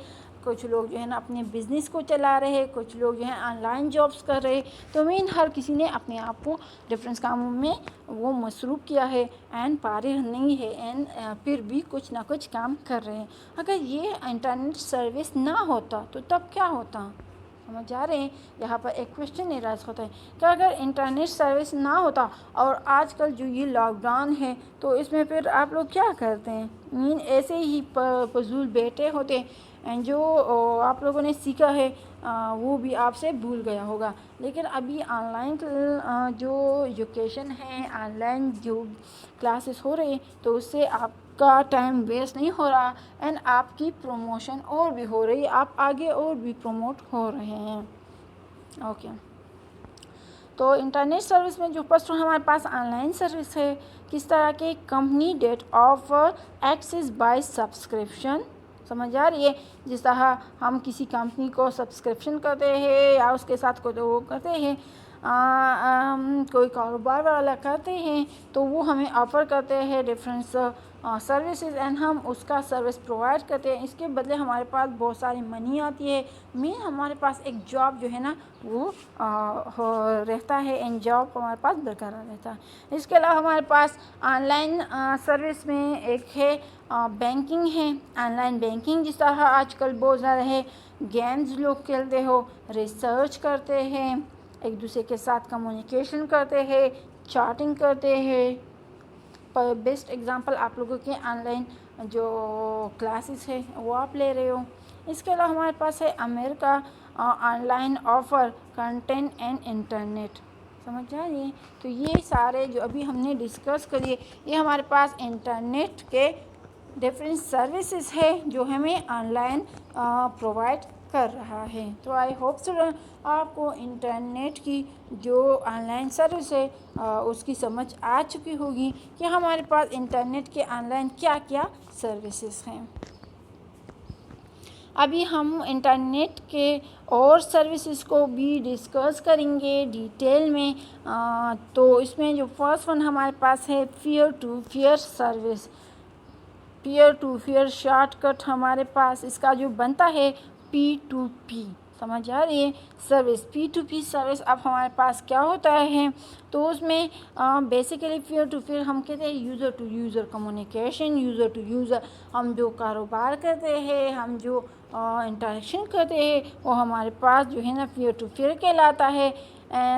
کچھ لوگ جو ہے نا اپنے بزنس کو چلا رہے ہیں, کچھ لوگ جو ہیں آن لائن جابس کر رہے. تو ہر کسی نے اپنے آپ کو ڈفرینس کاموں میں وہ مصروف کیا ہے, اینڈ فارغ نہیں ہے, اینڈ پھر بھی کچھ نہ کچھ کام کر رہے ہیں. اگر یہ انٹرنیٹ سروس نہ ہوتا تو تب کیا ہوتا؟ سمجھ آ رہے ہیں. یہاں پر ایک کوشچن ارائز ہوتا ہے کہ اگر انٹرنیٹ سروس نہ ہوتا اور آج کل جو یہ لاک ڈاؤن ہے تو اس میں پھر آپ لوگ کیا کرتے ہیں؟ ایسے ہی فضول بیٹھے ہوتے, جو آپ لوگوں نے سیکھا ہے وہ بھی آپ سے بھول گیا ہوگا. لیکن ابھی آن لائن جو ایجوکیشن ہے, آن لائن جو کلاسز ہو رہے, تو اس سے آپ کا ٹائم ویسٹ نہیں ہو رہا, اینڈ آپ کی پروموشن اور بھی ہو رہی, آپ آگے اور بھی پروموٹ ہو رہے ہیں. اوکے, تو انٹرنیٹ سروس میں جو فرسٹ ہمارے پاس آن لائن سروس ہے. کس طرح کے؟ Company date of access by subscription. سمجھ آ رہی ہے. جس طرح ہم کسی کمپنی کو سبسکرپشن کرتے ہیں یا اس کے ساتھ کوئی وہ کرتے ہیں, کوئی کاروبار والا کرتے ہیں, تو وہ ہمیں آفر کرتے ہیں ڈفرینس سروسز, اینڈ ہم اس کا سروس پرووائڈ کرتے ہیں. اس کے بدلے ہمارے پاس بہت ساری منی آتی ہے. ہمارے پاس ایک جاب جو ہے نا وہ رہتا ہے, اینڈ جاب ہمارے پاس برقرار رہتا ہے. اس کے علاوہ ہمارے پاس آن لائن سروس میں ایک ہے بینکنگ ہے. آن لائن بینکنگ جس طرح آج کل بہت زیادہ ہے, گیمز لوگ کھیلتے ہو, ریسرچ کرتے ہیں, ایک دوسرے کے ساتھ کمیونیکیشن کرتے ہیں, چیٹنگ کرتے ہیں. بیسٹ ایگزامپل آپ لوگوں کے آن لائن جو کلاسز ہے وہ آپ لے رہے ہو. اس کے علاوہ ہمارے پاس ہے America on line offer content and internet. سمجھ آ رہی ہے. تو یہ سارے جو ابھی ہم نے ڈسکس کریے, یہ ہمارے پاس انٹرنیٹ کے ڈفرینٹ سروسز ہے جو ہمیں آن لائن پرووائڈ کر رہا ہے. تو آئی ہوپ سو آپ کو انٹرنیٹ کی جو آن لائن سروس ہے اس کی سمجھ آ چکی ہوگی کہ ہمارے پاس انٹرنیٹ کے آن لائن کیا کیا سروسز ہیں. ابھی ہم انٹرنیٹ کے اور سروسز کو بھی ڈسکس کریں گے ڈیٹیل میں. تو اس میں جو فرسٹ ون ہمارے پاس ہے peer to peer service. Peer to peer shortcut ہمارے پاس اس کا جو بنتا ہے P2P. سمجھ آ رہی ہے. سروس P2P سروس اب ہمارے پاس کیا ہوتا ہے, تو اس میں بیسیکلی پیئر ٹو پیئر ہم کہتے ہیں user to user communication, user to user. ہم جو کاروبار کرتے ہیں, ہم جو انٹریکشن کرتے ہیں, وہ ہمارے پاس جو ہے نا پیئر ٹو پیئر کہلاتا ہے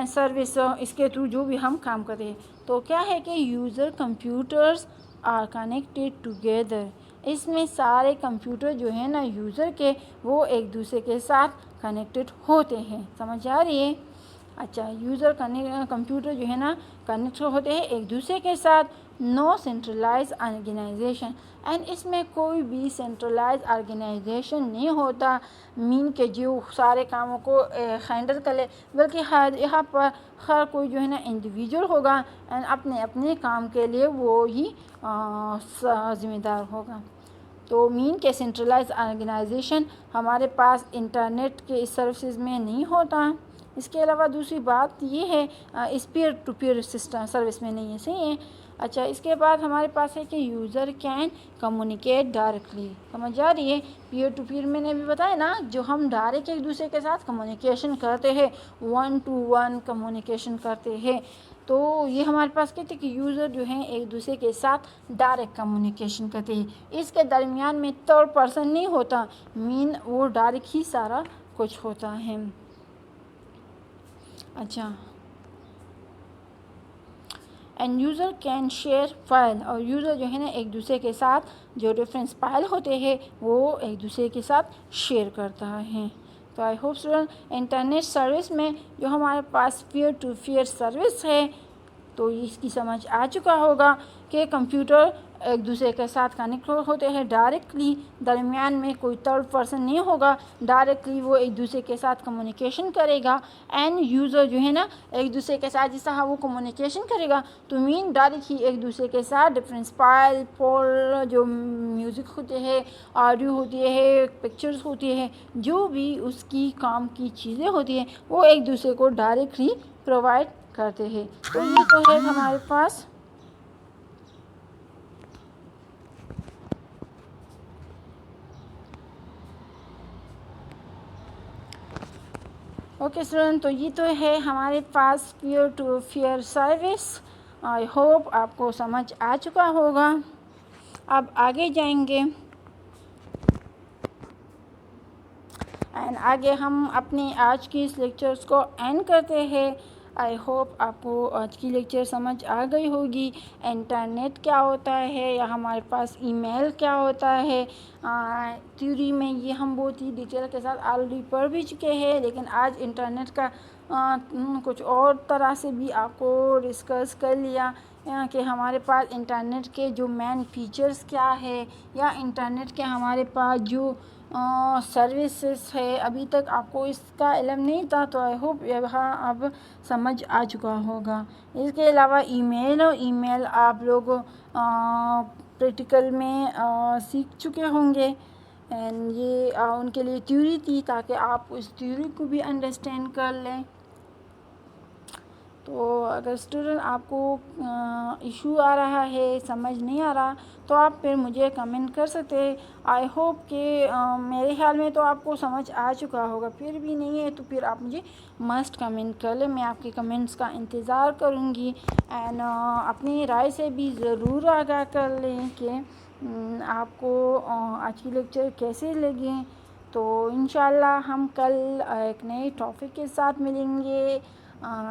سروس. اس کے تھرو جو بھی ہم کام کرتے ہیں, تو کیا ہے کہ user computers are connected together. اس میں سارے کمپیوٹر جو ہے نا یوزر کے, وہ ایک دوسرے کے ساتھ کنیکٹڈ ہوتے ہیں. سمجھ آ رہی ہے. اچھا, یوزر کمپیوٹر جو ہے نا کنیکٹ ہوتے ہیں ایک دوسرے کے ساتھ. نو سینٹرلائز آرگنائزیشن, اینڈ اس میں کوئی بھی سینٹرلائز آرگنائزیشن نہیں ہوتا کہ جو سارے کاموں کو ہینڈل کر لے, بلکہ یہاں پر ہر کوئی جو ہے نا انڈیویجول ہوگا, اینڈ اپنے اپنے کام کے لیے وہ ہی ذمہ دار ہوگا. تو کہ سینٹرلائز آرگنائزیشن ہمارے پاس انٹرنیٹ کے اس سروسز میں نہیں ہوتا. اس کے علاوہ دوسری بات یہ ہے اس peer to peer system service میں نہیں ہے. صحیح ہے. اچھا, اس کے بعد ہمارے پاس ہے کہ یوزر کین کمیونیکیٹ ڈائریکٹلی. سمجھ آ رہی ہے. پیئر ٹو پیئر میں نے بھی بتایا نا, جو ہم ڈائریکٹ ایک دوسرے کے ساتھ کمیونیکیشن کرتے ہیں, 1 to 1 کمیونیکیشن کرتے ہیں. تو یہ ہمارے پاس کہتے ہیں کہ یوزر جو ہیں ایک دوسرے کے ساتھ ڈائریکٹ کمیونیکیشن کرتے ہیں، اس کے درمیان میں تھرڈ پرسن نہیں ہوتا، وہ ڈائریکٹ ہی سارا کچھ ہوتا ہے۔ اچھا، and user can share file, اور یوزر جو ہے نا ایک دوسرے کے ساتھ جو ریفرنس فائل ہوتے ہیں وہ ایک دوسرے کے ساتھ شیئر کرتا ہے۔ تو I hope student internet service میں جو ہمارے پاس پیئر ٹو پیئر سروس ہے تو اس کی سمجھ آ چکا ہوگا کہ کمپیوٹر ایک دوسرے کے ساتھ کنیکٹ ہوتے ہیں ڈائریکٹلی، درمیان میں کوئی تھرڈ پرسن نہیں ہوگا، ڈائریکٹلی وہ ایک دوسرے کے ساتھ کمیونیکیشن کرے گا، اینڈ یوزر جو ہے نا ایک دوسرے کے ساتھ جس طرح وہ کمیونیکیشن کرے گا تو ڈائریکٹ ہی ایک دوسرے کے ساتھ ڈفرینس فائل جو میوزک ہوتے ہیں، آڈیو ہوتی ہے، پکچرز ہوتی ہے، جو بھی اس کی کام کی چیزیں ہوتی ہیں وہ ایک دوسرے کو ڈائریکٹلی پرووائڈ کرتے ہیں۔ تو یہ تو ہے ہمارے پاس اوکے اسٹوڈنٹ، تو یہ تو ہے ہمارے پاس peer to peer service. I hope آپ کو سمجھ آ چکا ہوگا۔ اب آگے جائیں گے اینڈ آگے ہم اپنی آج کی اس لیکچرز کو اینڈ کرتے ہیں۔ آئی ہوپ آپ کو آج کی لیکچر سمجھ آ گئی ہوگی، انٹرنیٹ کیا ہوتا ہے یا ہمارے پاس ای میل کیا ہوتا ہے۔ تھیوری میں یہ ہم بہت ہی ڈیٹیل کے ساتھ آلریڈی پڑھ بھی چکے ہیں، لیکن آج انٹرنیٹ کا کچھ اور طرح سے بھی آپ کو ڈسکس کر لیا کہ ہمارے پاس انٹرنیٹ کے جو مین فیچرز کیا ہے یا انٹرنیٹ کے ہمارے پاس جو سروسز ہے، ابھی تک آپ کو اس کا علم نہیں تھا تو آئی ہوپ یہاں اب سمجھ آ چکا ہوگا۔ اس کے علاوہ ای میل آپ لوگ پریکٹیکل میں سیکھ چکے ہوں گے، اینڈ یہ ان کے لیے تھیوری تھی تاکہ آپ اس تھیوری کو بھی انڈرسٹینڈ کر لیں۔ تو اگر اسٹوڈنٹ آپ کو ایشو آ رہا ہے، سمجھ نہیں آ رہا تو آپ پھر مجھے کمنٹ کر سکتے ہیں۔ آئی ہوپ کہ میرے خیال میں تو آپ کو سمجھ آ چکا ہوگا، پھر بھی نہیں ہے تو پھر آپ مجھے مسٹ کمنٹ کر لیں، میں آپ کے کمنٹس کا انتظار کروں گی، اینڈ اپنی رائے سے بھی ضرور آگاہ کر لیں کہ آپ کو آج کی لیکچر کیسے لگیں۔ تو انشاءاللہ ہم کل ایک نئے ٹاپک کے ساتھ ملیں گے،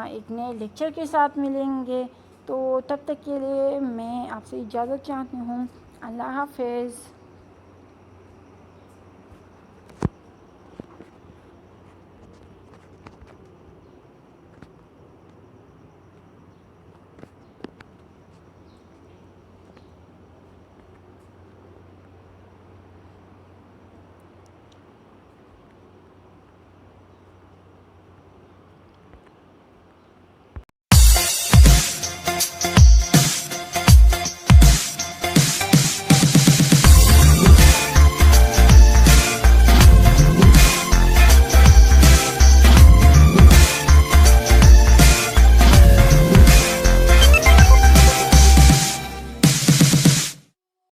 ایک نئے لیکچر کے ساتھ ملیں گے۔ تو تب تک کے لیے میں آپ سے اجازت چاہتی ہوں۔ اللہ حافظ۔